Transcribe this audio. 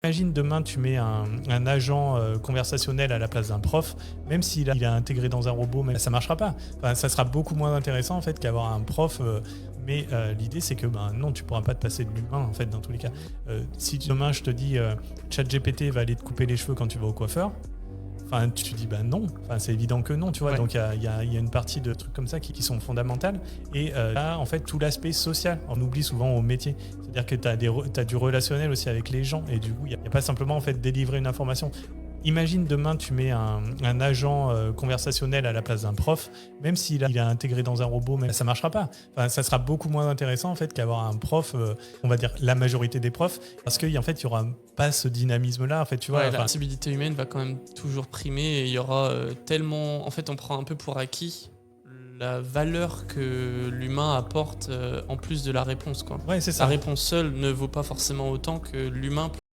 Imagine demain tu mets un agent conversationnel à la place d'un prof, même s'il est intégré dans un robot, mais ça marchera pas. Enfin, ça sera beaucoup moins intéressant en fait qu'avoir un prof. Mais l'idée c'est que non, tu pourras pas te passer de l'humain en fait dans tous les cas. Si demain je te dis ChatGPT va aller te couper les cheveux quand tu vas au coiffeur. Enfin, tu te dis non, enfin, c'est évident que non, tu vois. Ouais. Donc il y a une partie de trucs comme ça qui sont fondamentales. Et là, en fait, tout l'aspect social, on oublie souvent au métier. C'est-à-dire que tu as du relationnel aussi avec les gens. Et du coup, il n'y a pas simplement en fait délivrer une information. Imagine demain tu mets un agent conversationnel à la place d'un prof, même s'il est intégré dans un robot, mais ça marchera pas. Enfin, ça sera beaucoup moins intéressant en fait qu'avoir un prof, on va dire la majorité des profs, parce qu'en fait il y aura pas ce dynamisme-là, en fait, tu vois. Ouais, la sensibilité humaine va quand même toujours primer et il y aura tellement... En fait, on prend un peu pour acquis la valeur que l'humain apporte en plus de la réponse, quoi. Ouais, c'est ça. La réponse seule ne vaut pas forcément autant que l'humain